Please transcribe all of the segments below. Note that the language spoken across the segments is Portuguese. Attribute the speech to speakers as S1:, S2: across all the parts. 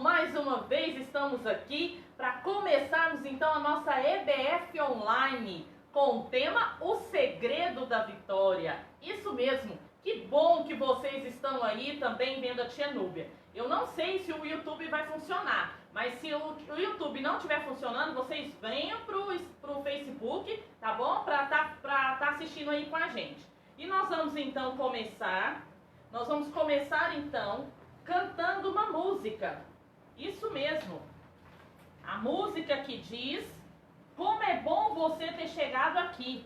S1: mais uma vez estamos aqui para começarmos então a nossa EBF Online com o tema O Segredo da Vitória. Isso mesmo, que bom que vocês estão aí também vendo a tia Núbia. Eu não sei se o YouTube vai funcionar, mas se o YouTube não estiver funcionando, vocês venham pro Facebook, tá bom? Para tá assistindo aí com a gente. E nós vamos então começar então cantando uma música. Isso mesmo. A música que diz: como é bom você ter chegado aqui.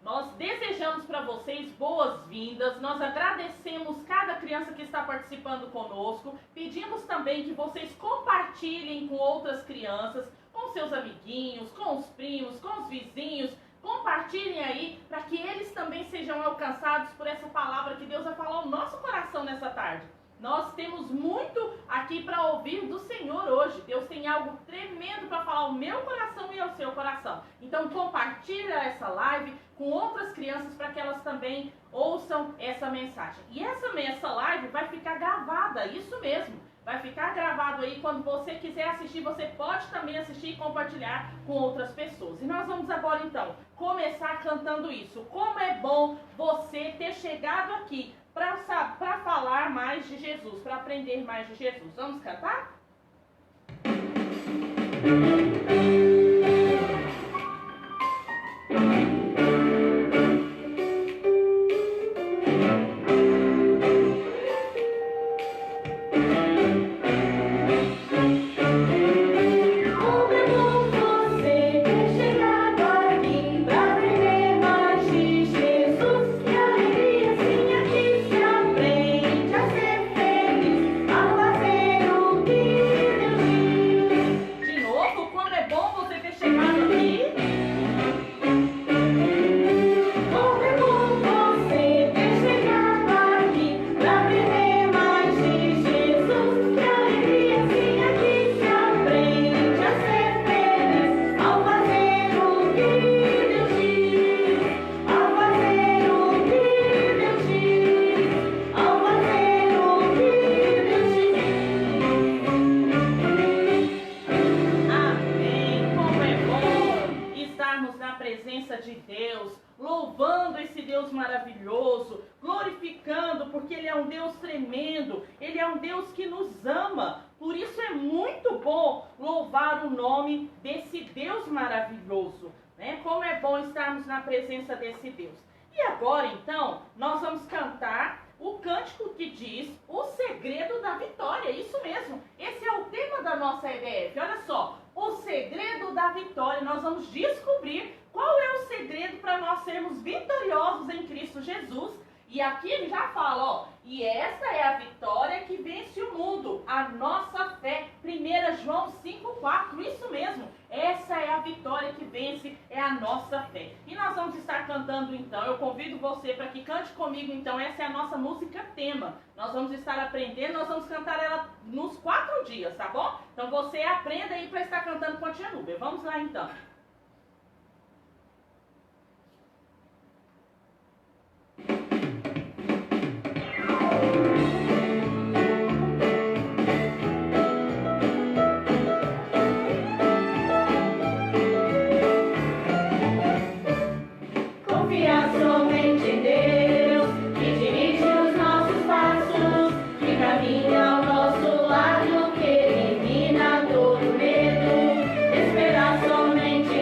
S1: Nós desejamos para vocês boas-vindas, nós agradecemos cada criança que está participando conosco, pedimos também que vocês compartilhem com outras crianças, com seus amiguinhos, com os primos, com os vizinhos, compartilhem aí para que eles também sejam alcançados por essa palavra que Deus vai falar ao nosso coração nessa tarde. Nós temos muito aqui para ouvir do Senhor hoje. Deus tem algo tremendo para falar ao meu coração e ao seu coração. Então compartilha essa live com outras crianças para que elas também ouçam essa mensagem. E essa live vai ficar gravada, isso mesmo. Vai ficar gravado aí, quando você quiser assistir, você pode também assistir e compartilhar com outras pessoas. E nós vamos agora então começar cantando isso. Como é bom você ter chegado aqui para falar mais de Jesus, para aprender mais de Jesus. Vamos cantar? De Deus, louvando esse Deus maravilhoso, glorificando, porque Ele é um Deus tremendo, Ele é um Deus que nos ama. Por isso é muito bom louvar o nome desse Deus maravilhoso, né? Como é bom estarmos na presença desse Deus. E agora então nós vamos cantar o cântico que diz O Segredo da Vitória. Isso mesmo, esse é o tema da nossa EBF. Olha só, o segredo da vitória. Nós vamos descobrir qual é o segredo para nós sermos vitoriosos em Cristo Jesus. E aqui ele já fala, ó, e essa é a vitória que vence o mundo, a nossa fé. 1 João 5,4, isso mesmo. Essa é a vitória que vence, é a nossa fé. E nós vamos estar cantando então. Eu convido você para que cante comigo então. Essa é a nossa música tema. Nós vamos estar aprendendo, nós vamos cantar ela nos 4 dias, tá bom? Então você aprenda aí para estar cantando com a tia Núbia. Vamos lá então.
S2: Somente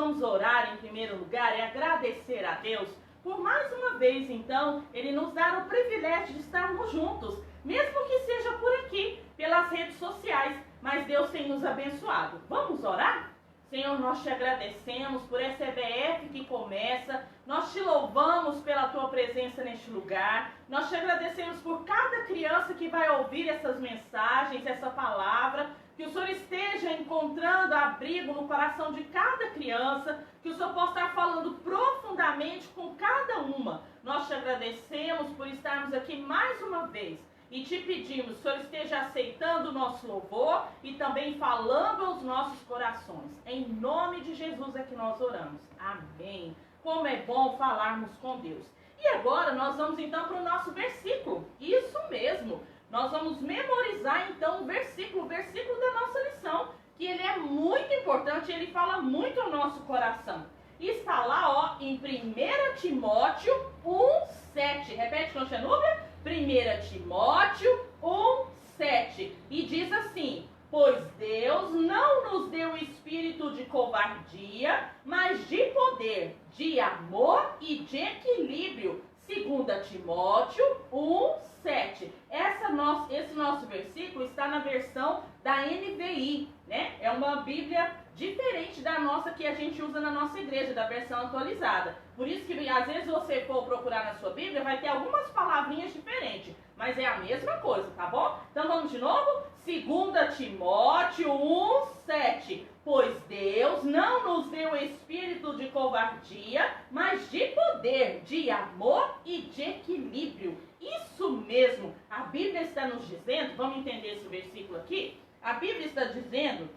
S1: vamos orar em primeiro lugar e agradecer a Deus por mais uma vez, então, Ele nos dar o privilégio de estarmos juntos, mesmo que seja por aqui, pelas redes sociais, mas Deus tem nos abençoado. Vamos orar? Senhor, nós te agradecemos por essa EBF que começa, nós te louvamos pela tua presença neste lugar, nós te agradecemos por cada criança que vai ouvir essas mensagens, essa palavra, que o Senhor esteja encontrando abrigo no coração de cada criança, que o Senhor possa estar falando profundamente com cada uma. Nós te agradecemos por estarmos aqui mais uma vez e te pedimos que o Senhor esteja aceitando o nosso louvor e também falando aos nossos corações. Em nome de Jesus é que nós oramos. Amém. Como é bom falarmos com Deus. E agora nós vamos então para o nosso versículo. Isso mesmo. Nós vamos memorizar então o versículo da nossa lição, que ele é muito importante, ele fala muito ao nosso coração. E está lá, ó, em 1 Timóteo 1:7. Repete com a Núbia. 1 Timóteo 1:7. E diz assim: pois Deus não nos deu espírito de covardia, mas de poder, de amor e de equilíbrio. 2 Timóteo 1:7. Esse nosso versículo está na versão da NVI, né? É uma Bíblia diferente da nossa que a gente usa na nossa igreja, da versão atualizada. Por isso que às vezes você for procurar na sua Bíblia, vai ter algumas palavrinhas diferentes, mas é a mesma coisa, tá bom? Então vamos de novo? 2 Timóteo 1:7. Pois Deus não nos deu espírito de covardia, mas de poder, de amor e de equilíbrio. Isso mesmo, a Bíblia está nos dizendo, vamos entender esse versículo aqui? A Bíblia está dizendo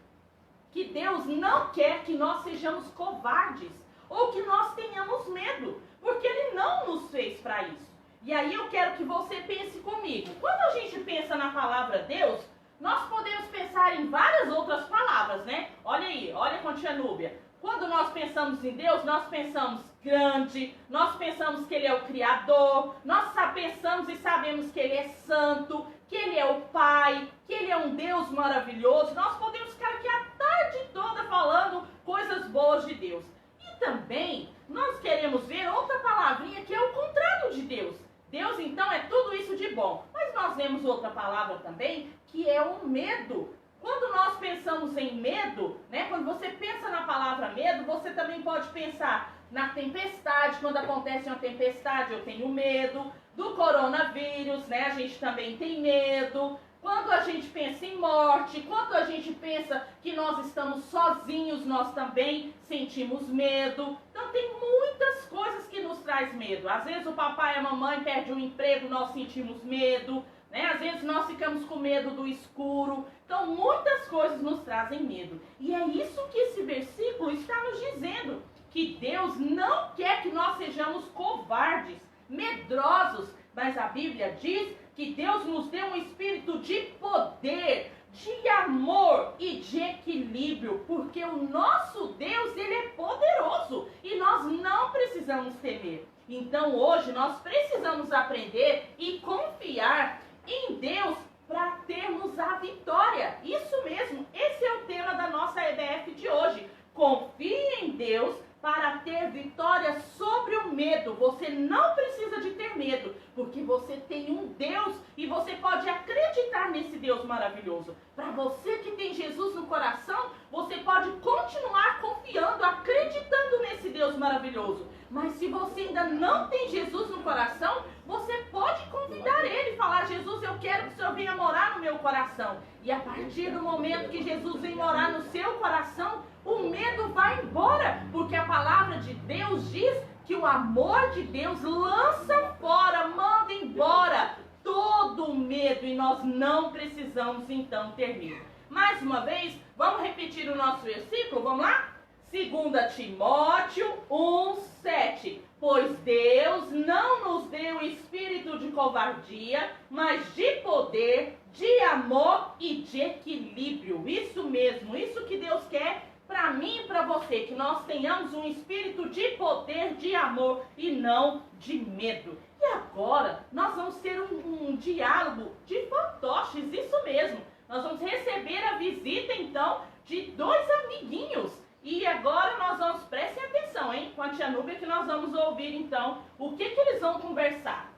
S1: que Deus não quer que nós sejamos covardes ou que nós tenhamos medo, porque Ele não nos fez para isso. E aí eu quero que você pense comigo. Quando a gente pensa na palavra Deus, nós podemos pensar em várias outras palavras, né? Olha aí, olha com a tia Núbia. Quando nós pensamos em Deus, nós pensamos grande, nós pensamos que Ele é o Criador, nós pensamos e sabemos que Ele é santo, que Ele é o Pai, que Ele é um Deus maravilhoso. Nós podemos ficar aqui a tarde toda falando coisas boas de Deus. E também nós queremos ver outra palavrinha que é o contrário de Deus. Deus, então, é tudo isso de bom. Mas nós vemos outra palavra também, que é o medo. Quando nós pensamos em medo, né? Quando você pensa na palavra medo, você também pode pensar na tempestade. Quando acontece uma tempestade, eu tenho medo. Do coronavírus, né? A gente também tem medo. Quando a gente pensa em morte, quando a gente pensa que nós estamos sozinhos, nós também sentimos medo. Então tem muitas coisas que nos traz medo. Às vezes o papai e a mamãe perdem um emprego, nós sentimos medo, né? Às vezes nós ficamos com medo do escuro. Então muitas coisas nos trazem medo. E é isso que esse versículo está nos dizendo, que Deus não quer que nós sejamos covardes, medrosos, mas a Bíblia diz que Deus nos deu um espírito de poder, de amor e de equilíbrio, porque o nosso Deus, Ele é poderoso e nós não precisamos temer. Então hoje nós precisamos aprender e confiar em Deus para termos a vitória. Isso mesmo, esse é o tema da nossa EBF de hoje. Confie em Deus para ter vitória sobre o medo. Você não precisa de ter medo, porque você tem um Deus e você pode acreditar nesse Deus maravilhoso. Para você que tem Jesus no coração, você pode continuar confiando, acreditando nesse Deus maravilhoso. Mas se você ainda não tem Jesus no coração, você pode convidar Ele e falar: Jesus, eu quero que o Senhor venha morar no meu coração. E a partir do momento que Jesus vem morar no seu coração, o medo vai embora, porque a palavra de Deus diz que o amor de Deus lança fora, manda embora todo o medo, e nós não precisamos então ter medo. Mais uma vez, vamos repetir o nosso versículo, vamos lá? 2 Timóteo 1:7. Pois Deus não nos deu espírito de covardia, mas de poder, de amor e de equilíbrio. Isso mesmo, isso que Deus quer para mim e para você, que nós tenhamos um espírito de poder, de amor e não de medo. E agora nós vamos ter um diálogo de fantoches, isso mesmo. Nós vamos receber a visita então de dois amiguinhos. E agora nós vamos, prestem atenção, hein, com a tia Núbia, que nós vamos ouvir então o que eles vão conversar.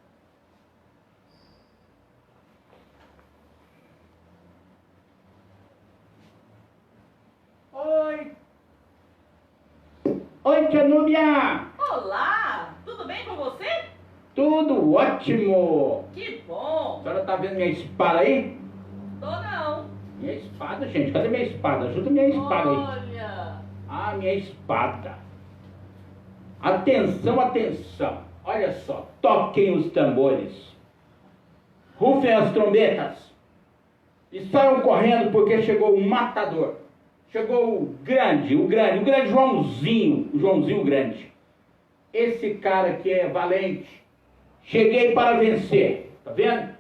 S2: Oi! Oi, tia Núbia!
S1: Olá! Tudo bem com você?
S2: Tudo ótimo!
S1: Que
S2: A
S1: bom!
S2: senhora tá vendo minha espada aí?
S1: Tô não.
S2: Minha espada, gente. Cadê minha espada? Ajuda minha espada aí.
S1: Olha!
S2: Ah, minha espada. Atenção, atenção. Olha só. Toquem os tambores. Rufem as trombetas. E saiam correndo porque chegou o matador. Chegou o grande Joãozinho. O Joãozinho grande. Esse cara que é valente. Cheguei para vencer. Tá vendo?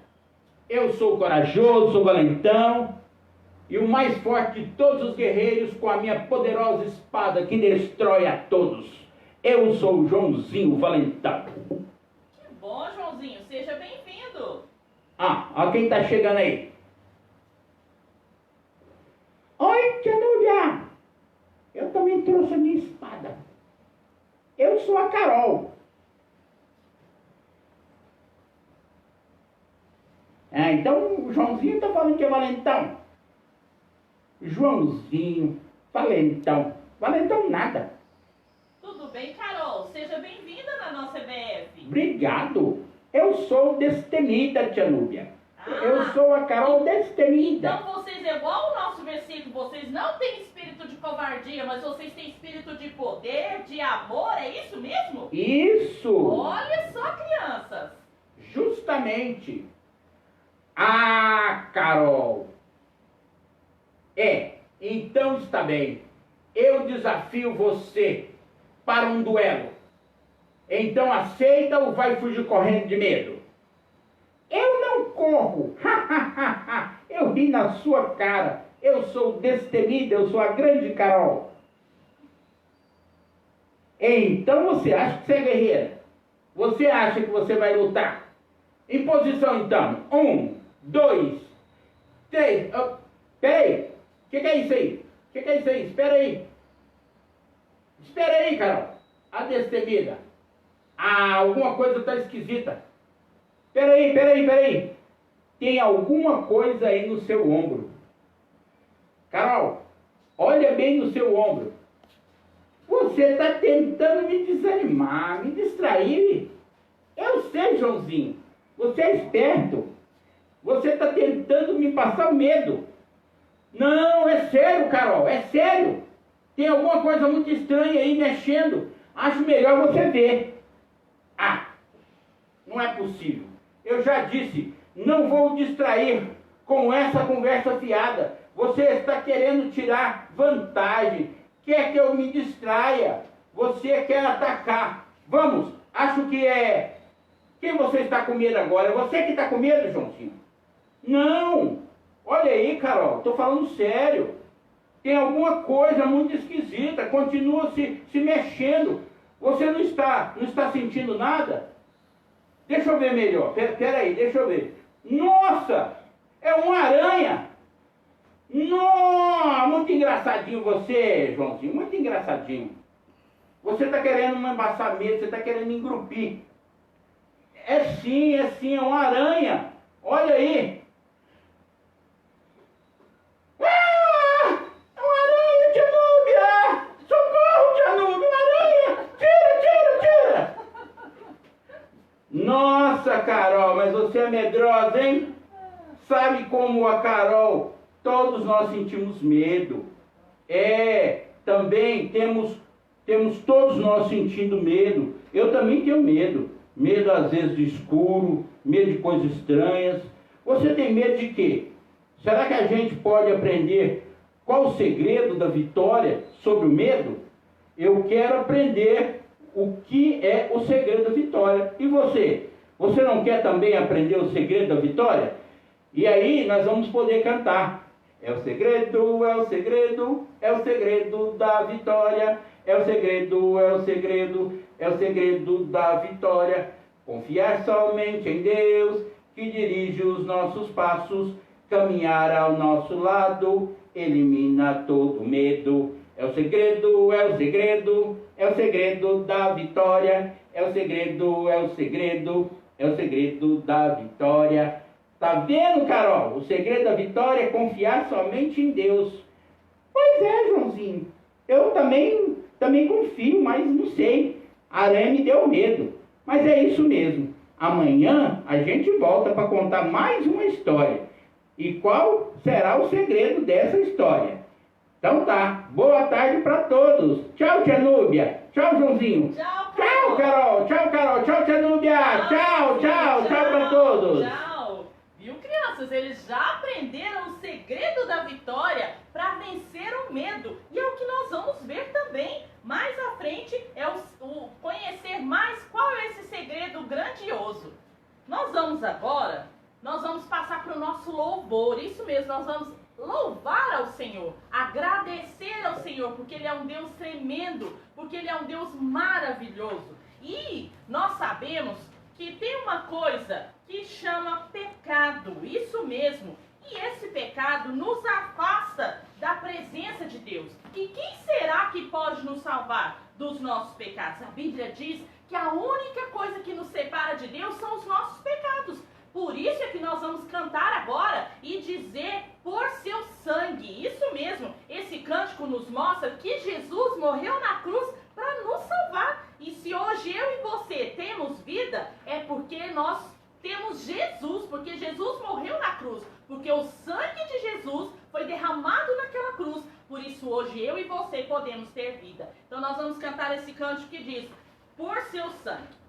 S2: Eu sou corajoso, sou valentão. E o mais forte de todos os guerreiros, com a minha poderosa espada que destrói a todos. Eu sou o Joãozinho Valentão.
S1: Que bom, Joãozinho. Seja bem-vindo.
S2: Ah, ó quem tá chegando aí. Oi, tia Núbia. Eu também trouxe a minha espada. Eu sou a Carol. Ah, então o Joãozinho tá falando que é valentão. Joãozinho, valentão. Valentão nada.
S1: Tudo bem, Carol? Seja bem-vinda na nossa EBF.
S2: Obrigado. Eu sou destemida, tia Núbia.
S1: Ah,
S2: Eu sou a Carol destemida.
S1: Então vocês, é igual o nosso versículo, vocês não têm espírito de covardia, mas vocês têm espírito de poder, de amor, é isso mesmo?
S2: Isso.
S1: Olha só, crianças.
S2: Justamente. Ah, Carol. Então está bem. Eu desafio você para um duelo. Então aceita ou vai fugir correndo de medo? Eu não corro. Eu ri na sua cara. Eu sou destemida, eu sou a grande Carol. Então você acha que você é guerreira? Você acha que você vai lutar? Em posição então. 1, 2, 3. Peraí. O que é isso aí? O que é isso aí? Espera aí. Espera aí, Carol. A destemida. Ah, alguma coisa está esquisita. Peraí. Tem alguma coisa aí no seu ombro. Carol, olha bem no seu ombro. Você está tentando me desanimar, me distrair. Eu sei, Joãozinho. Você é esperto. Você está tentando me passar medo. Não, é sério, Carol, é sério. Tem alguma coisa muito estranha aí mexendo. Acho melhor você ver. Ah, não é possível. Eu já disse, não vou distrair com essa conversa fiada. Você está querendo tirar vantagem. Quer que eu me distraia. Você quer atacar. Vamos, acho que é... Quem você está com medo agora? É você que está com medo, Joãozinho? Não. Olha aí, Carol, estou falando sério. Tem alguma coisa muito esquisita. Continua se mexendo. Você não está sentindo nada? Deixa eu ver melhor. Peraí, deixa eu ver. Nossa! É uma aranha! Nossa! Muito engraçadinho você, Joãozinho. Muito engraçadinho. Você está querendo me embaçar medo, você está querendo me engrupir. É sim, é uma aranha. Olha aí. Nossa, Carol, mas você é medrosa, hein? Sabe como a Carol, todos nós sentimos medo. Também temos todos nós sentindo medo. Eu também tenho medo. Medo às vezes do escuro, medo de coisas estranhas. Você tem medo de quê? Será que a gente pode aprender qual o segredo da vitória sobre o medo? Eu quero aprender o que é o segredo da vitória. E você? Você não quer também aprender o segredo da vitória? E aí nós vamos poder cantar. É o segredo, é o segredo, é o segredo da vitória. É o segredo, é o segredo, é o segredo da vitória. Confiar somente em Deus, que dirige os nossos passos. Caminhar ao nosso lado, elimina todo medo. É o segredo, é o segredo, é o segredo da vitória. É o segredo, é o segredo, é o segredo da vitória. Tá vendo, Carol? O segredo da vitória é confiar somente em Deus. Pois é, Joãozinho. Eu também confio, mas não sei. A aranha me deu medo. Mas é isso mesmo. Amanhã a gente volta para contar mais uma história. E qual será o segredo dessa história? Então tá. Boa tarde para todos. Tchau, Tia Núbia. Tchau, Joãozinho.
S1: Tchau,
S2: Tchau, Carol. Tchau, Carol. Tchau, Tia Núbia. Tchau, tchau, tchau para todos.
S1: Tchau. Viu, crianças? Eles já aprenderam o segredo da vitória para vencer o medo. E é o que nós vamos ver também. Mais à frente é o conhecer mais qual é esse segredo grandioso. Nós vamos passar para o nosso louvor. Isso mesmo, nós vamos louvar ao Senhor, agradecer ao Senhor, porque Ele é um Deus tremendo, porque Ele é um Deus maravilhoso. E nós sabemos que tem uma coisa que chama pecado, isso mesmo. E esse pecado nos afasta da presença de Deus. E quem será que pode nos salvar dos nossos pecados? A Bíblia diz que a única coisa que nos separa de Deus são os nossos pecados. Por isso é que nós vamos cantar agora e dizer por seu sangue. Isso mesmo, esse cântico nos mostra que Jesus morreu na cruz para nos salvar. E se hoje eu e você temos vida, é porque nós temos Jesus, porque Jesus morreu na cruz, porque o sangue de Jesus foi derramado naquela cruz. Por isso hoje eu e você podemos ter vida. Então nós vamos cantar esse cântico que diz, por seu sangue.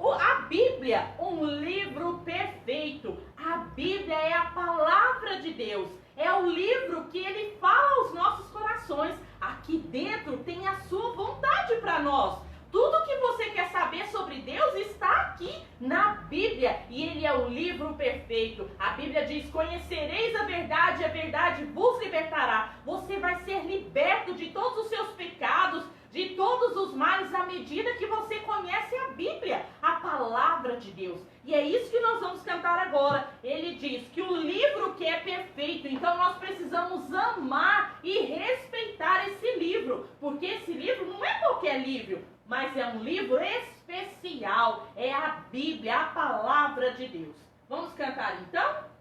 S1: A Bíblia, um livro perfeito. A Bíblia é a palavra de Deus. É o livro que ele fala aos nossos corações. Aqui dentro tem a sua vontade para nós. Tudo que você quer saber sobre Deus está aqui na Bíblia. E ele é o livro perfeito. A Bíblia diz: conhecereis a verdade vos libertará. Você vai ser liberto de todos os seus pecados, de todos os males, à medida que você conhece a Bíblia, a palavra de Deus. E é isso que nós vamos cantar agora. Ele diz que o livro que é perfeito, então nós precisamos amar e respeitar esse livro, porque esse livro não é qualquer livro, mas é um livro especial, é a Bíblia, a palavra de Deus. Vamos cantar então?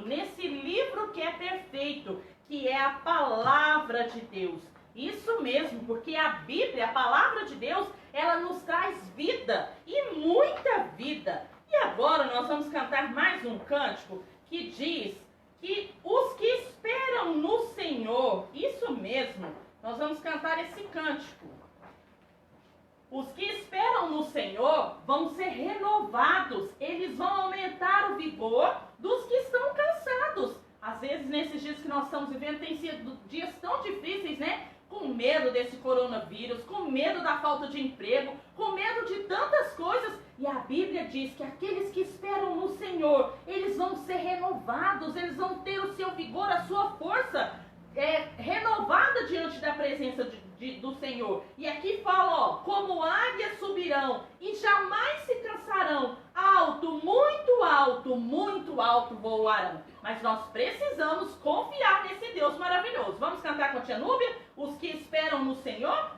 S1: Nesse livro que é perfeito, que é a palavra de Deus. Isso mesmo, porque a Bíblia, a palavra de Deus, ela nos traz vida e muita vida. E agora nós vamos cantar mais um cântico que diz que os que esperam no Senhor, isso mesmo, nós vamos cantar esse cântico. Os que esperam no Senhor vão ser renovados, eles vão aumentar o vigor dos que estão cansados. Às vezes, nesses dias que nós estamos vivendo, tem sido dias tão difíceis, né? Com medo desse coronavírus, com medo da falta de emprego, com medo de tantas coisas. E a Bíblia diz que aqueles que esperam no Senhor, eles vão ser renovados, eles vão ter o seu vigor, a sua força renovada diante da presença do Senhor. E aqui fala, ó, como águias subirão e jamais se cansarão, muito alto voarão. Mas nós precisamos confiar nesse Deus maravilhoso. Vamos cantar com a tia Núbia? Os que esperam no Senhor?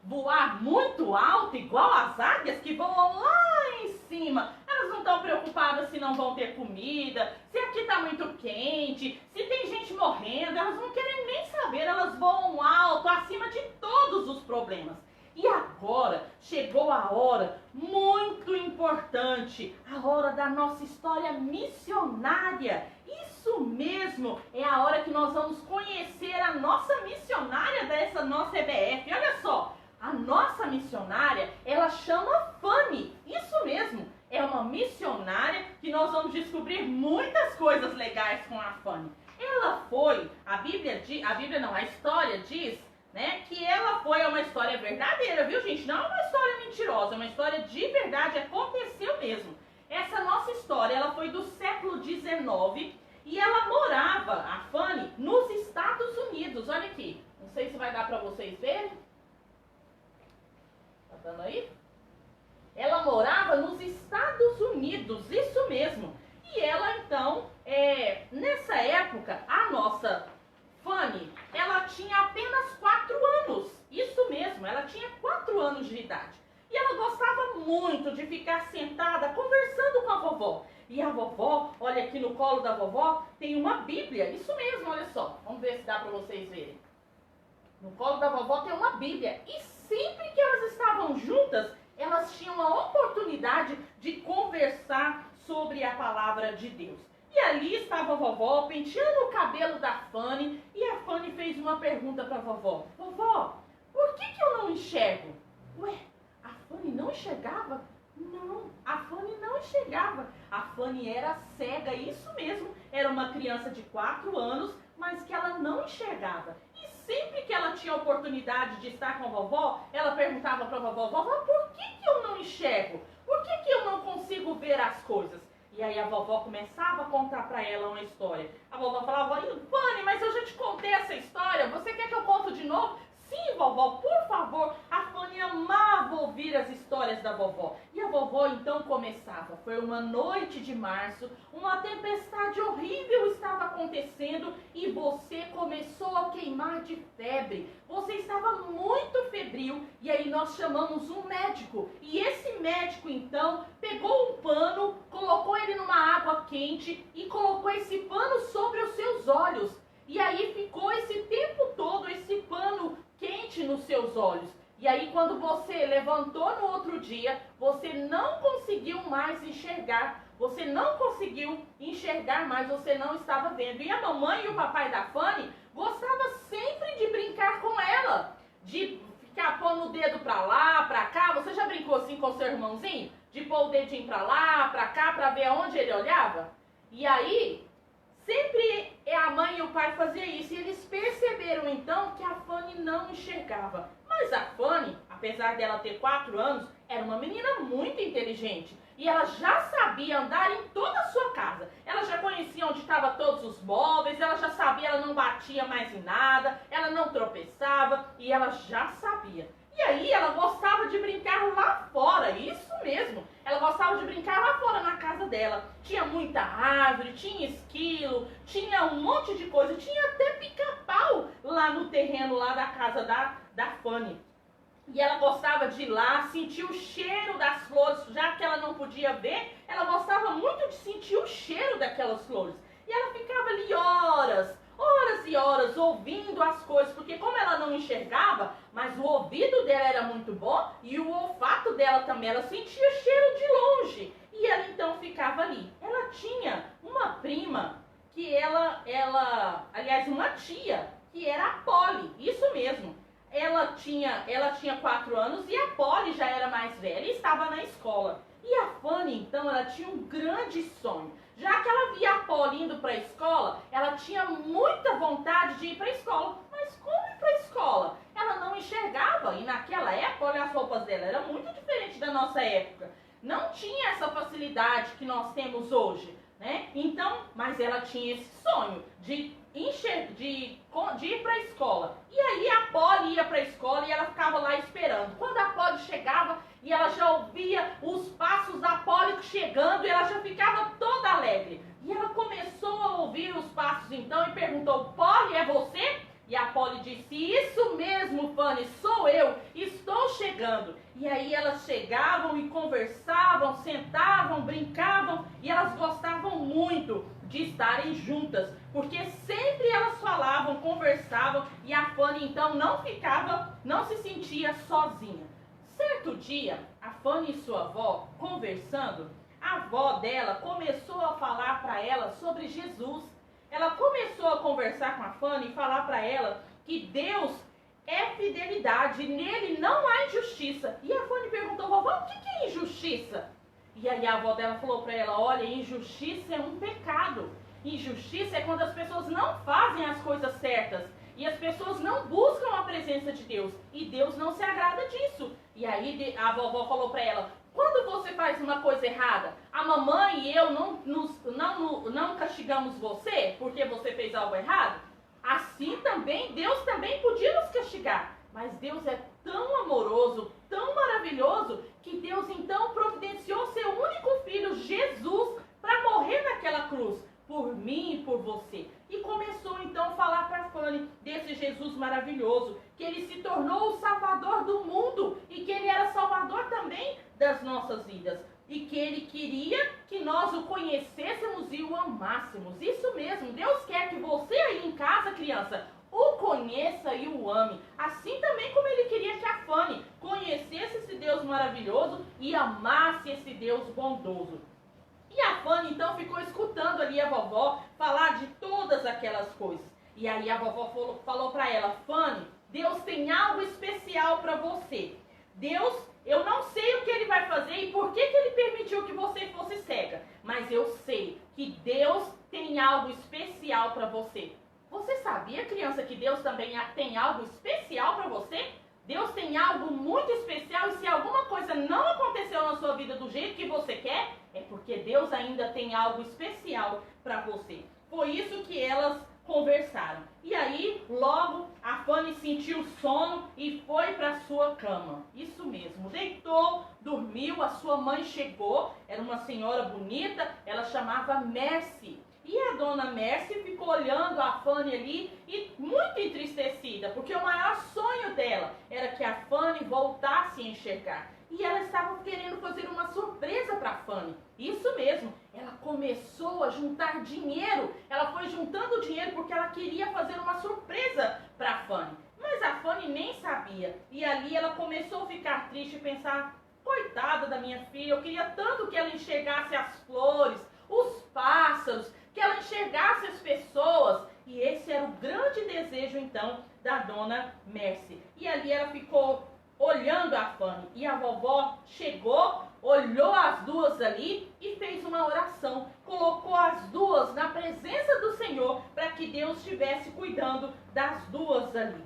S1: Voar muito alto, igual as águias que voam lá em cima. Elas Elas não estão preocupadas se não vão ter comida, se aqui está muito quente, se tem gente morrendo, elas não querem nem saber, elas voam alto, acima de todos os problemas. E agora chegou a hora muito importante, a hora da nossa história missionária. Isso mesmo, é a hora que nós vamos conhecer a nossa missionária dessa nossa EBF. Olha só, a nossa missionária, ela chama Fanny, isso mesmo. É uma missionária que nós vamos descobrir muitas coisas legais com a Fanny. Ela foi, a história diz, né, que ela foi uma história verdadeira, viu, gente? Não é uma história mentirosa, é uma história de verdade, aconteceu mesmo. Essa nossa história, ela foi do século XIX e ela morava, a Fanny, nos Estados Unidos. Olha aqui, não sei se vai dar para vocês verem. Tá dando aí? Ela morava nos Estados Unidos, isso mesmo. E ela, então, nessa época, a nossa Fanny, ela tinha apenas 4 anos. Isso mesmo, ela tinha 4 anos de idade. E ela gostava muito de ficar sentada conversando com a vovó. E a vovó, olha aqui no colo da vovó, tem uma Bíblia. Isso mesmo, olha só. Vamos ver se dá para vocês verem. No colo da vovó tem uma Bíblia. E sempre que elas estavam juntas, elas tinham a oportunidade de conversar sobre a palavra de Deus. E ali estava a vovó penteando o cabelo da Fanny e a Fanny fez uma pergunta para a vovó. Vovó, por que eu não enxergo? Ué, a Fanny não enxergava? Não, a Fanny não enxergava. A Fanny era cega, isso mesmo. Era uma criança de 4 anos, mas que ela não enxergava. E sempre que ela tinha a oportunidade de estar com a vovó, ela perguntava para a vovó, vovó, por que eu não enxergo? Por que eu não consigo ver as coisas? E aí a vovó começava a contar para ela uma história. A vovó falava, Fanny, mas eu já te contei essa história, você quer que eu conte de novo? Sim, vovó, por favor. A Fanny amava ouvir as histórias da vovó. E a vovó então começava. Foi uma noite de março, uma tempestade horrível estava acontecendo e você começou a queimar de febre. Você estava muito febril e aí nós chamamos um médico. E esse médico então pegou um pano, colocou ele numa água quente e colocou esse pano sobre os seus olhos. E aí ficou esse tempo todo esse pano quente nos seus olhos. E aí quando você levantou no outro dia, você não conseguiu mais enxergar. Você não conseguiu enxergar mais, você não estava vendo. E a mamãe e o papai da Fanny gostavam sempre de brincar com ela. De ficar pondo o dedo pra lá, pra cá. Você já brincou assim com o seu irmãozinho? De pôr o dedinho pra lá, pra cá, pra ver aonde ele olhava? E aí, sempre a mãe e o pai faziam isso. E eles perceberam então que a Fanny não enxergava. Mas a Fanny, apesar dela ter 4 anos, era uma menina muito inteligente. E ela já sabia andar em toda a sua casa. Ela já conhecia onde estavam todos os móveis, ela já sabia, ela não batia mais em nada, ela não tropeçava e ela já sabia. E aí ela gostava de brincar lá fora, isso mesmo. Ela gostava de brincar lá fora na casa dela. Tinha muita árvore, tinha esquilo, tinha um monte de coisa. Tinha até pica-pau lá no terreno lá da casa da Fanny. E ela gostava de ir lá, sentir o cheiro das flores, já que ela não podia ver, ela gostava muito de sentir o cheiro daquelas flores. E ela ficava ali horas e horas ouvindo as coisas, porque como ela não enxergava, mas o ouvido dela era muito bom e o olfato dela também, ela sentia cheiro de longe. E ela então ficava ali. Ela tinha uma prima que aliás, uma tia, que era a Polly, isso mesmo. Ela tinha 4 anos e a Polly já era mais velha e estava na escola. E a Fanny, então, ela tinha um grande sonho. Já que ela via a Polly indo para a escola, ela tinha muita vontade de ir para a escola. Mas como ir para a escola? Ela não enxergava e naquela época, olha as roupas dela, era muito diferente da nossa época. Não tinha essa facilidade que nós temos hoje, né? Então, mas ela tinha esse sonho de ir para a escola. E aí a Polly ia para a escola e ela ficava lá esperando. Quando a Polly chegava e ela já ouvia os passos da Polly chegando e ela já ficava toda alegre. E ela começou a ouvir os passos então e perguntou, Polly, é você? E a Polly disse, isso mesmo, Fanny, sou eu. Estou chegando chegando. E aí elas chegavam e conversavam, sentavam, brincavam, e elas gostavam muito de estarem juntas, porque sempre elas falavam, conversavam, e a Fanny então não se sentia sozinha. Certo dia, a Fanny e sua avó conversando, a avó dela começou a falar para ela sobre Jesus. Ela começou a conversar com a Fanny e falar para ela que Deus é fidelidade, nele não há injustiça. E a Fanny perguntou, vovó, o que é injustiça? E aí a avó dela falou para ela, olha, injustiça é um pecado. Injustiça é quando as pessoas não fazem as coisas certas. E as pessoas não buscam a presença de Deus. E Deus não se agrada disso. E aí a vovó falou para ela, quando você faz uma coisa errada, a mamãe e eu não castigamos você porque você fez algo errado? Assim também, Deus também podia nos castigar. Mas Deus é tão amoroso, tão maravilhoso, que Deus então providenciou seu único filho, Jesus, para morrer naquela cruz, por mim e por você. E começou então a falar para Fanny desse Jesus maravilhoso, que ele se tornou o Salvador do mundo e que ele era Salvador também das nossas vidas. E que ele queria que nós o conhecêssemos e o amássemos. Isso mesmo, Deus quer que você aí em casa, criança, o conheça e o ame. Assim também como ele queria que a Fanny conhecesse esse Deus maravilhoso e amasse esse Deus bondoso. E a Fanny então ficou escutando ali a vovó falar de todas aquelas coisas. E aí a vovó falou para ela, Fanny, Deus tem algo especial para você. Deus, eu não sei o que ele vai fazer e por que ele permitiu que você fosse cega. Mas eu sei que Deus tem algo especial para você. Você sabia, criança, que Deus também tem algo especial para você? Deus tem algo muito especial e se alguma coisa não aconteceu na sua vida do jeito que você quer, é porque Deus ainda tem algo especial para você. Foi isso que elas conversaram. E aí, logo, a Fanny sentiu sono e foi para sua cama. Isso mesmo, deitou, dormiu, a sua mãe chegou, era uma senhora bonita, ela chamava Mercy. E a dona Mercy ficou olhando a Fanny ali e muito entristecida, porque o maior sonho dela era que a Fanny voltasse a enxergar. E ela estava querendo fazer uma surpresa para a Fanny. Isso mesmo, ela começou a juntar dinheiro. Ela foi juntando dinheiro porque ela queria fazer uma surpresa para a Fanny. Mas a Fanny nem sabia. E ali ela começou a ficar triste e pensar, coitada da minha filha, eu queria tanto que ela enxergasse as flores, os pássaros, que ela enxergasse as pessoas. E esse era o grande desejo então da dona Mercy. E ali ela ficou olhando a Fanny. E a vovó chegou, olhou as duas ali e fez uma oração. Colocou as duas na presença do Senhor para que Deus estivesse cuidando das duas ali.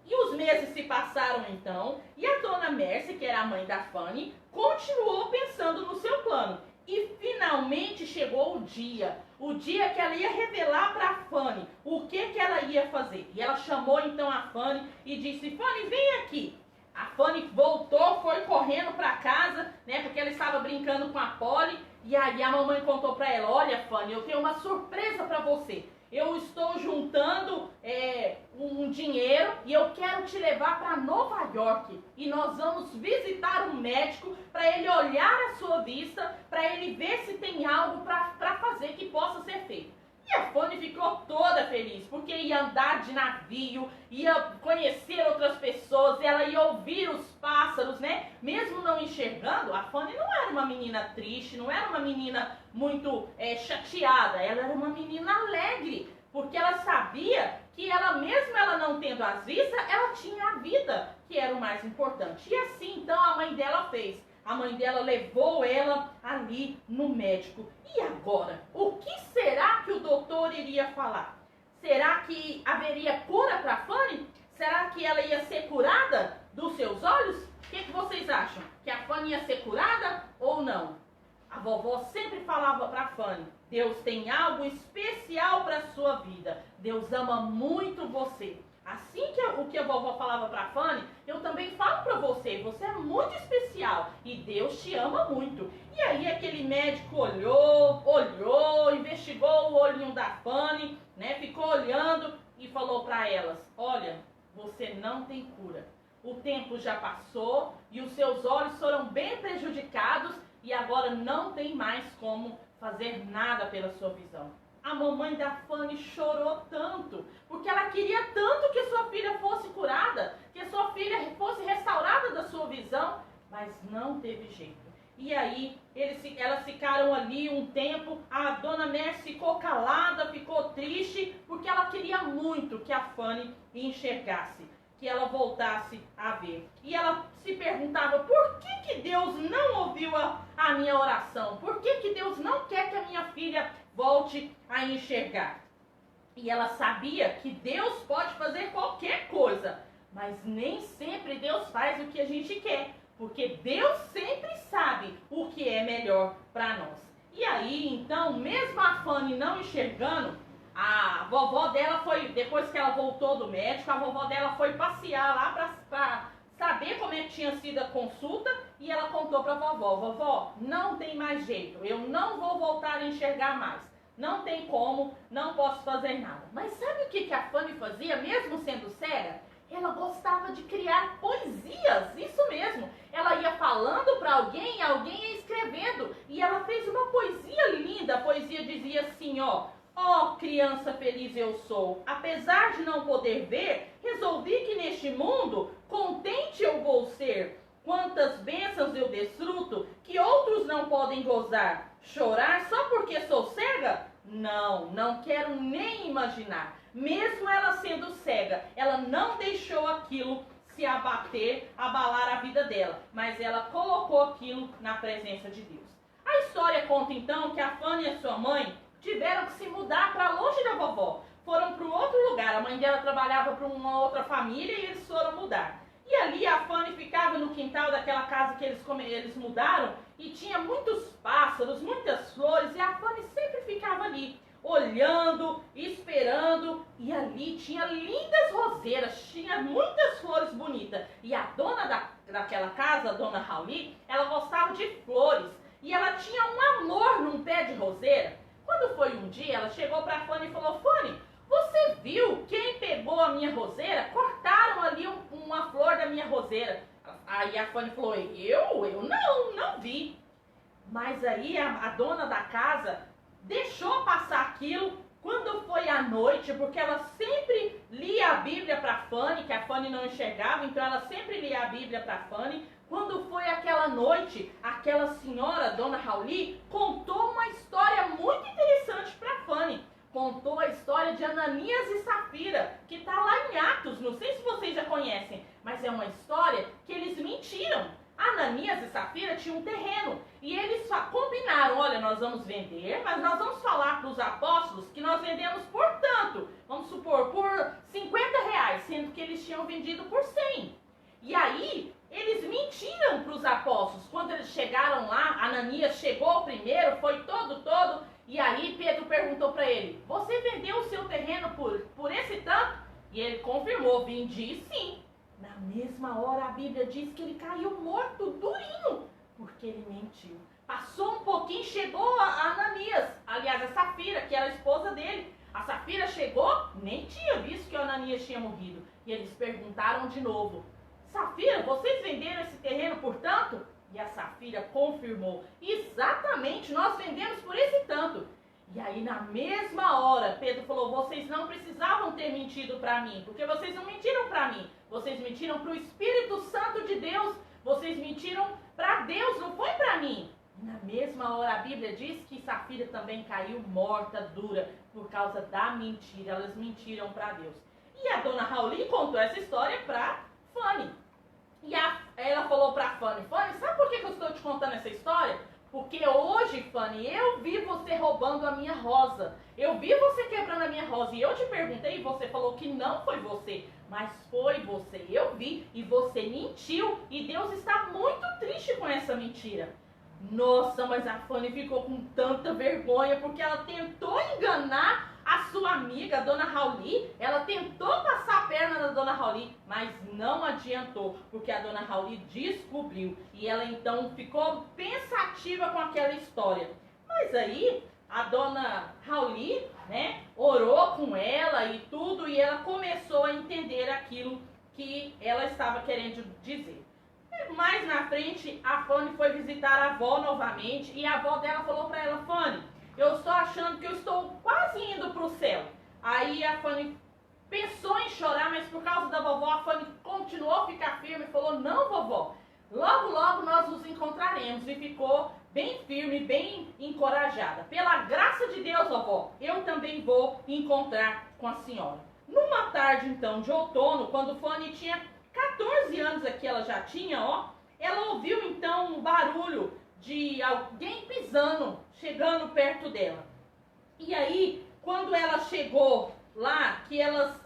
S1: E os meses se passaram então e a dona Mercy, que era a mãe da Fanny, continuou pensando no seu plano. E finalmente chegou o dia que ela ia revelar para a Fanny o que ela ia fazer. E ela chamou então a Fanny e disse, Fanny, vem aqui. A Fanny voltou, foi correndo para casa, né, porque ela estava brincando com a Polly. E aí a mamãe contou para ela, olha Fanny, eu tenho uma surpresa para você. Eu estou juntando um dinheiro e eu quero te levar para Nova York. E nós vamos visitar um médico para ele olhar a sua vista, para ele ver se tem algo para fazer que possa ser feito. E a Fanny ficou toda feliz, porque ia andar de navio, ia conhecer outras pessoas, ela ia ouvir os pássaros, né? Mesmo não enxergando, a Fanny não era uma menina triste, não era uma menina muito chateada, ela era uma menina alegre, porque ela sabia que mesmo ela não tendo as vistas, ela tinha a vida, que era o mais importante. E assim, então, a mãe dela fez. A mãe dela levou ela ali no médico. E agora? O que será que o doutor iria falar? Será que haveria cura para a Fanny? Será que ela ia ser curada dos seus olhos? O que vocês acham? Que a Fanny ia ser curada ou não? A vovó sempre falava para a Fanny, Deus tem algo especial para a sua vida. Deus ama muito você. Assim que o que a vovó falava para a Fanny, eu também falo para você, você é muito especial e Deus te ama muito. E aí aquele médico olhou, investigou o olhinho da Fanny, né? Ficou olhando e falou para elas, olha, você não tem cura. o tempo já passou e os seus olhos foram bem prejudicados e agora não tem mais como fazer nada pela sua visão. A mamãe da Fanny chorou tanto, porque ela queria tanto que sua filha fosse curada, que sua filha fosse restaurada da sua visão, mas não teve jeito. E aí, elas ficaram ali um tempo, a dona Mercy ficou calada, ficou triste, porque ela queria muito que a Fanny enxergasse, que ela voltasse a ver. E ela se perguntava, por que Deus não ouviu a minha oração? Por que Deus não quer que a minha filha volte a enxergar? E ela sabia que Deus pode fazer qualquer coisa, mas nem sempre Deus faz o que a gente quer. Porque Deus sempre sabe o que é melhor para nós. E aí, então, mesmo a Fanny não enxergando, a vovó dela foi, depois que ela voltou do médico, a vovó dela foi passear lá para saber como é que tinha sido a consulta. E ela contou para a vovó, vovó, não tem mais jeito, eu não vou voltar a enxergar mais. Não tem como, não posso fazer nada. Mas sabe o que a Fanny fazia, mesmo sendo cega? Ela gostava de criar poesias, isso mesmo. Ela ia falando para alguém, alguém ia escrevendo. E ela fez uma poesia linda. A poesia dizia assim, ó criança feliz eu sou. Apesar de não poder ver, resolvi que neste mundo contente eu vou ser. Quantas bênçãos eu desfruto que outros não podem gozar. Chorar só porque sou cega? Não quero nem imaginar. Mesmo ela sendo cega, ela não deixou aquilo se abalar a vida dela, mas ela colocou aquilo na presença de Deus. A história conta então que a Fanny e a sua mãe tiveram que se mudar para longe da vovó. Foram para um outro lugar, a mãe dela trabalhava para uma outra família e eles foram mudar. E ali a Fanny ficava no quintal daquela casa que eles mudaram e tinha muitos pássaros, muitas flores e a Fanny sempre ficava ali, olhando, esperando, e ali tinha lindas roseiras, tinha muitas flores bonitas. E a dona daquela casa, a dona Rauli, ela gostava de flores, e ela tinha um amor num pé de roseira. Quando foi um dia, ela chegou para a Fanny e falou, Fanny, você viu quem pegou a minha roseira? Cortaram ali uma flor da minha roseira. Aí a Fanny falou, eu não vi. Mas aí a dona da casa deixou passar aquilo. Quando foi à noite, porque ela sempre lia a Bíblia para a Fanny, que a Fanny não enxergava, então ela sempre lia a Bíblia para a Fanny. Quando foi aquela noite, aquela senhora, dona Rauli, contou uma história muito interessante para a Fanny. Contou a história de Ananias e Safira, que está lá em Atos, não sei se vocês já conhecem, mas é uma história que eles mentiram. Ananias e Safira tinham um terreno e eles combinaram, olha, nós vamos vender, mas nós vamos falar para os apóstolos que nós vendemos por tanto, vamos supor, por R$50, sendo que eles tinham vendido por 100. E aí, eles mentiram para os apóstolos. Quando eles chegaram lá, Ananias chegou primeiro, foi todo, e aí Pedro perguntou para ele, você vendeu o seu terreno por esse tanto? E ele confirmou, vendi sim. Na mesma hora a Bíblia diz que ele caiu morto, durinho, porque ele mentiu. Passou um pouquinho, chegou a Ananias, aliás a Safira, que era a esposa dele. A Safira chegou, nem tinha visto que o Ananias tinha morrido. E eles perguntaram de novo, Safira, vocês venderam esse terreno por tanto? E a Safira confirmou, exatamente, nós vendemos por esse tanto. E aí na mesma hora, Pedro falou, vocês não precisavam ter mentido para mim, porque vocês não mentiram para mim, vocês mentiram para o Espírito Santo de Deus, vocês mentiram para Deus, não foi para mim. E na mesma hora a Bíblia diz que Safira também caiu morta, dura, por causa da mentira, elas mentiram para Deus. E a dona Rauli contou essa história para Fanny. E ela falou para Fanny, sabe por que eu estou te contando essa história? Porque hoje, Fanny, eu vi você roubando a minha rosa. Eu vi você quebrando a minha rosa. E eu te perguntei e você falou que não foi você. Mas foi você. Eu vi e você mentiu. E Deus está muito triste com essa mentira. Nossa, mas a Fanny ficou com tanta vergonha porque ela tentou enganar a sua amiga, a dona Rauli. Ela tentou passar a perna da dona Rauli, mas não adiantou, porque a dona Rauli descobriu. E ela então ficou pensativa com aquela história. Mas aí a dona Rauli, orou com ela e tudo, e ela começou a entender aquilo que ela estava querendo dizer. Mais na frente, a Fanny foi visitar a avó novamente e a avó dela falou para ela: Fanny, eu estou achando que eu estou quase indo para o céu. Aí a Fanny pensou em chorar, mas por causa da vovó, a Fanny continuou a ficar firme e falou: não, vovó, logo, logo nós nos encontraremos. E ficou bem firme, bem encorajada. Pela graça de Deus, vovó, eu também vou encontrar com a senhora. Numa tarde, então, de outono, quando Fanny tinha 14 anos aqui, ela já tinha, ó, ela ouviu, então, um barulho de alguém pisando, chegando perto dela. E aí, quando ela chegou lá, que elas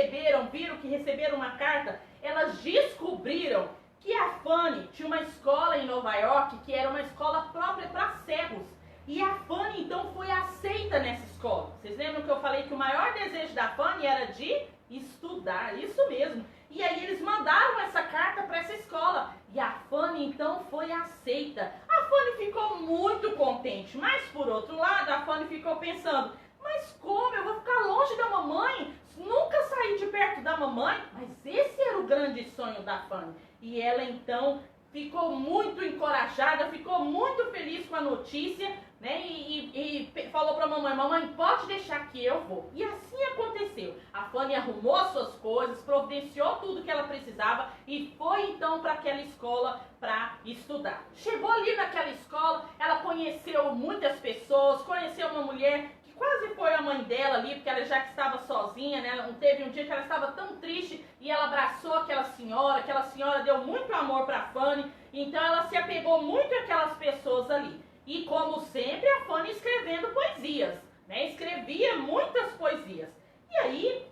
S1: viram que receberam uma carta, elas descobriram que a Fanny tinha uma escola em Nova York, que era uma escola própria para cegos. E a Fanny, então, foi aceita nessa escola. Vocês lembram que eu falei que o maior desejo da Fanny era de estudar? Isso mesmo. E aí eles mandaram essa carta para essa escola. E a Fanny, então, foi aceita. A Fanny ficou muito contente. Mas, por outro lado, a Fanny ficou pensando: mas como? Eu vou ficar longe da mamãe? Nunca saí de perto da mamãe? Mas esse era o grande sonho da Fanny. E ela, então, ficou muito encorajada, ficou muito feliz com a notícia, né? E falou para a mamãe: mamãe, pode deixar que eu vou. E assim aconteceu. A Fanny arrumou as suas coisas, providenciou tudo que ela precisava e foi então para aquela escola para estudar. Chegou ali naquela escola, ela conheceu muitas pessoas, conheceu uma mulher que quase foi a mãe dela ali, porque ela já que estava sozinha, né? Teve um dia que ela estava tão triste e ela abraçou aquela senhora deu muito amor para a Fanny, então ela se apegou muito àquelas pessoas ali. E como sempre, a Fanny escrevendo poesias, né? Escrevia muitas poesias. E aí,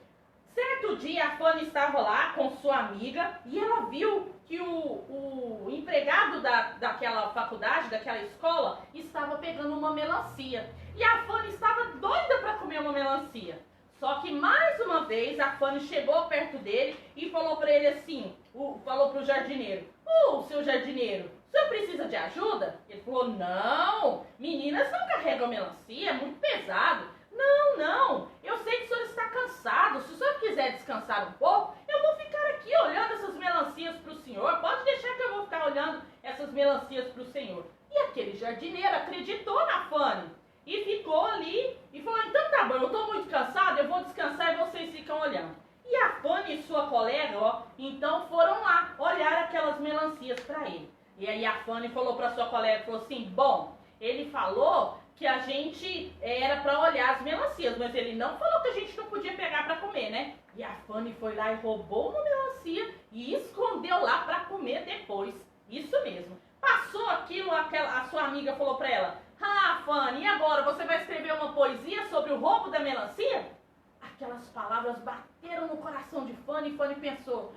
S1: certo dia, a Fanny estava lá com sua amiga e ela viu que o empregado daquela faculdade, daquela escola, estava pegando uma melancia. E a Fanny estava doida para comer uma melancia. Só que mais uma vez a Fanny chegou perto dele e falou para ele assim, falou para o jardineiro: seu jardineiro, o senhor precisa de ajuda? Ele falou: não, meninas não carregam melancia, é muito pesado. Não, eu sei que o senhor está cansado, se o senhor quiser descansar um pouco, eu vou ficar aqui olhando essas melancias para o senhor, pode deixar que eu vou ficar olhando essas melancias para o senhor. E aquele jardineiro acreditou na Fanny e ficou ali e falou: então tá bom, eu estou muito cansado, eu vou descansar e vocês ficam olhando. E a Fanny e sua colega, ó, então foram lá olhar aquelas melancias para ele. E aí a Fanny falou para sua colega, falou assim: bom, ele falou que a gente era para olhar as melancias, mas ele não falou que a gente não podia pegar para comer, né? E a Fanny foi lá e roubou uma melancia e escondeu lá para comer depois. Isso mesmo. Passou aquilo, a sua amiga falou para ela: ah, Fanny, e agora você vai escrever uma poesia sobre o roubo da melancia? Aquelas palavras bateram no coração de Fanny e Fanny pensou: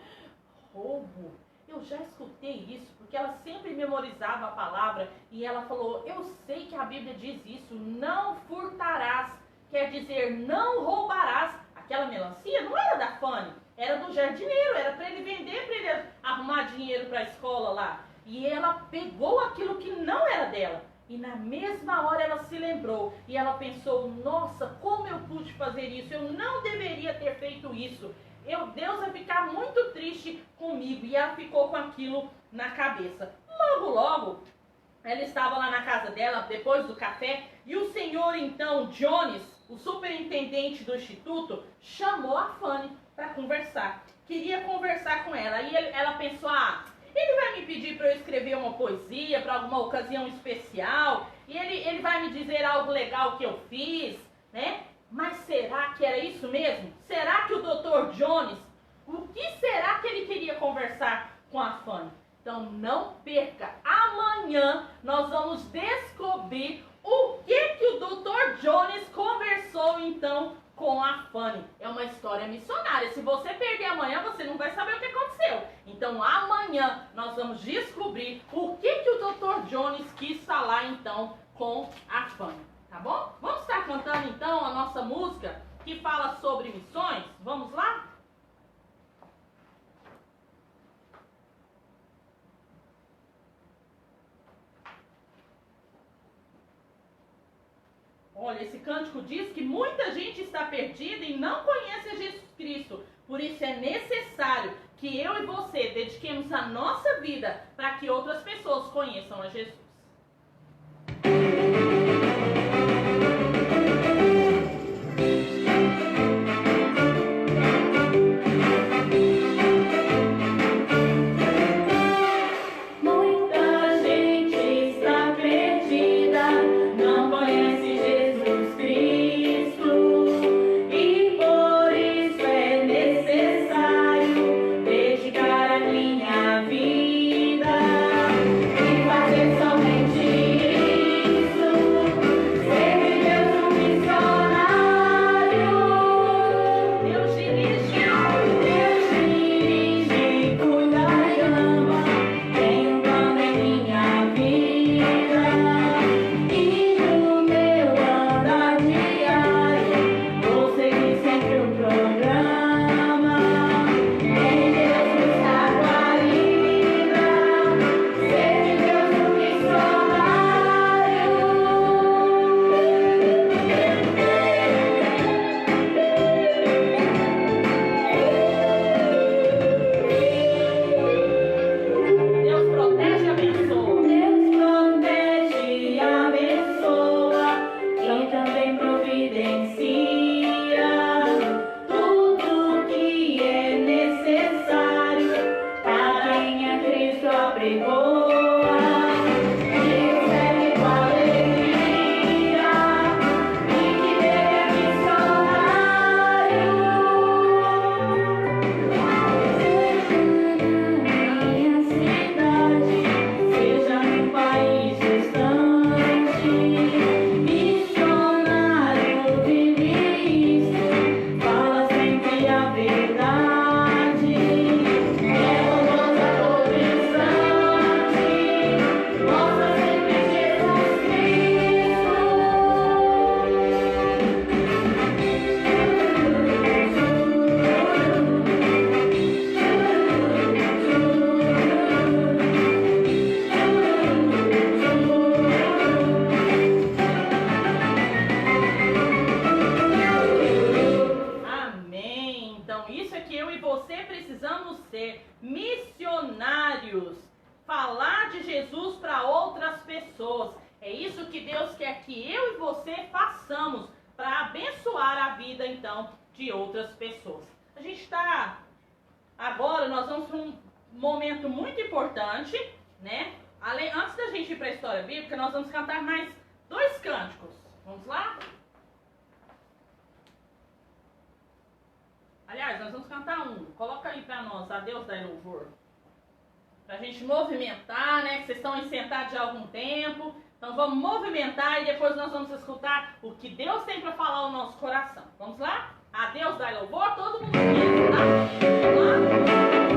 S1: roubo? Eu já escutei isso, porque ela sempre memorizava a palavra e ela falou: eu sei que a Bíblia diz isso, não furtarás, quer dizer, não roubarás. Aquela melancia não era da Fanny, era do jardineiro, era para ele vender, para ele arrumar dinheiro para a escola lá. E ela pegou aquilo que não era dela. E na mesma hora ela se lembrou e ela pensou: nossa, como eu pude fazer isso? Eu não deveria ter feito isso. Deus vai ficar muito triste comigo. E ela ficou com aquilo na cabeça. Logo, ela estava lá na casa dela, depois do café, e o senhor, então, Jones, o superintendente do instituto, chamou a Fanny para conversar. Queria conversar com ela. E ela pensou: ele vai me pedir para eu escrever uma poesia para alguma ocasião especial, e ele vai me dizer algo legal que eu fiz, né? Mas será que era isso mesmo? Será que o Dr. Jones, o que será que ele queria conversar com a Fanny? Então não perca, amanhã nós vamos descobrir o que o Dr. Jones conversou então com a Fanny. É uma história missionária. Se você perder amanhã, você não vai saber o que aconteceu. Então amanhã nós vamos descobrir o que o Dr. Jones quis falar então com a Fanny. Tá bom? Vamos estar cantando então a nossa música que fala sobre missões? Vamos lá? Olha, esse cântico diz que muita gente está perdida e não conhece a Jesus Cristo. Por isso é necessário que que eu e você dediquemos a nossa vida para que outras pessoas conheçam a Jesus. Missionários, falar de Jesus para outras pessoas. É isso que Deus quer que eu e você façamos para abençoar a vida, então, de outras pessoas. A gente está... Agora nós vamos para um momento muito importante, né? Antes da gente ir para a história bíblica, nós vamos cantar mais 2 cânticos. Vamos lá? Aliás, nós vamos cantar um. Coloca aí para nós, a Deus dá louvor. Pra gente movimentar, né? Que vocês estão aí sentados já há algum tempo. Então vamos movimentar e depois nós vamos escutar o que Deus tem para falar ao nosso coração. Vamos lá? A Deus dá louvor, todo mundo conhece, tá? Vamos lá?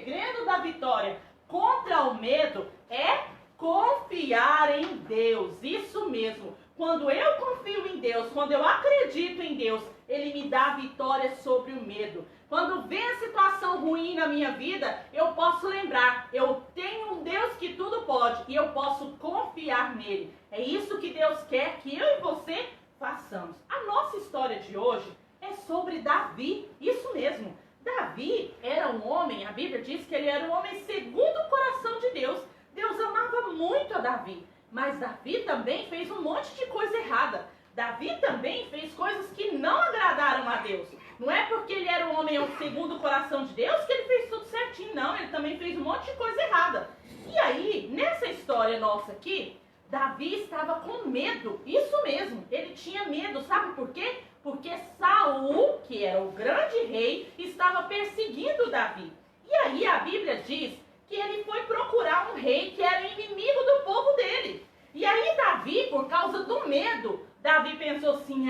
S1: segredo da vitória contra o medo é confiar em Deus. Isso mesmo. Quando eu confio em Deus, quando eu acredito em Deus, Ele me dá vitória sobre o medo. Quando vem a situação ruim na minha vida, eu posso lembrar, eu tenho um Deus que tudo pode e eu posso confiar nele. É isso que Deus quer que eu e você façamos. A nossa história de hoje é sobre Davi, isso mesmo. Davi era um homem, a Bíblia diz que ele era um homem segundo o coração de Deus. Deus amava muito a Davi, mas Davi também fez um monte de coisa errada. Davi também fez coisas que não agradaram a Deus. Não é porque ele era um homem segundo o coração de Deus que ele fez tudo certinho, não. Ele também fez um monte de coisa errada. E aí, nessa história nossa aqui, Davi estava com medo. Isso mesmo, ele tinha medo. Sabe por quê? Porque Saul, que era o grande rei, estava perseguindo Davi. E aí a Bíblia diz que ele foi procurar um rei que era inimigo do povo dele. E aí Davi, por causa do medo, Davi pensou assim,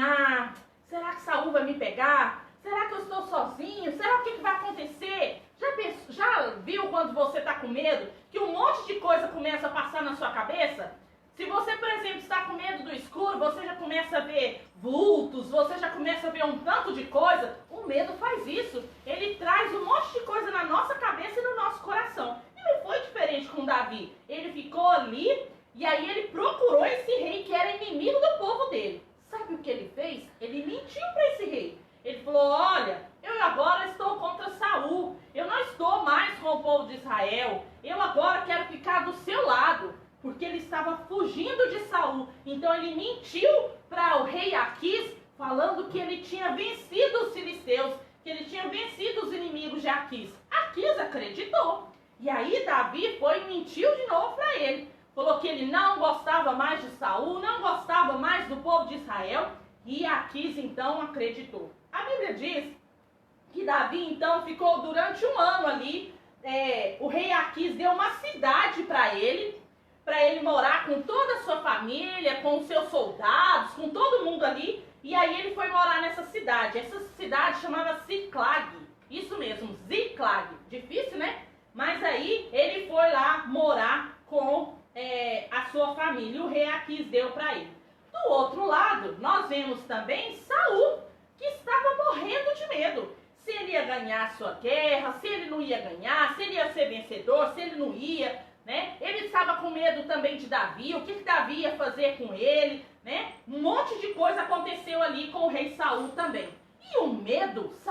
S1: será que Saul vai me pegar? Será que eu estou sozinho? Será que vai acontecer? Já viu quando você está com medo, que um monte de coisa começa a passar na sua cabeça? Se você, por exemplo, está com medo do escuro, você já começa a ver vultos, você já começa a ver um tanto de coisa. O medo faz isso. Ele traz um monte de coisa na nossa cabeça e no nosso coração. E não foi diferente com Davi. Ele ficou ali e aí ele procurou esse rei que era inimigo do povo dele. Sabe o que ele fez? Ele mentiu para esse rei. Ele falou, olha, eu agora estou contra Saul. Eu não estou mais com o povo de Israel. Eu agora quero ficar do seu lado. Porque ele estava fugindo de Saul. Então ele mentiu para o rei Aquis, falando que ele tinha vencido os filisteus, que ele tinha vencido os inimigos de Aquis. Aquis acreditou. E aí Davi foi e mentiu de novo para ele. Falou que ele não gostava mais de Saul, não gostava mais do povo de Israel. E Aquis então acreditou. A Bíblia diz que Davi então ficou durante um ano ali. O rei Aquis deu uma cidade para ele morar com toda a sua família, com os seus soldados, com todo mundo ali. E aí ele foi morar nessa cidade. Essa cidade chamava Ziclag. Isso mesmo, Ziclag. Difícil, né? Mas aí ele foi lá morar com a sua família. O rei Aquis deu para ele. Do outro lado, nós vemos também Saul, que estava morrendo de medo. Se ele ia ganhar a sua guerra, se ele não ia ganhar, se ele ia ser vencedor, se ele não ia, né? Ele estava com medo também de Davi, o que Davi ia fazer com ele, né? Um monte de coisa aconteceu ali com o rei Saul também. E o medo, sabe?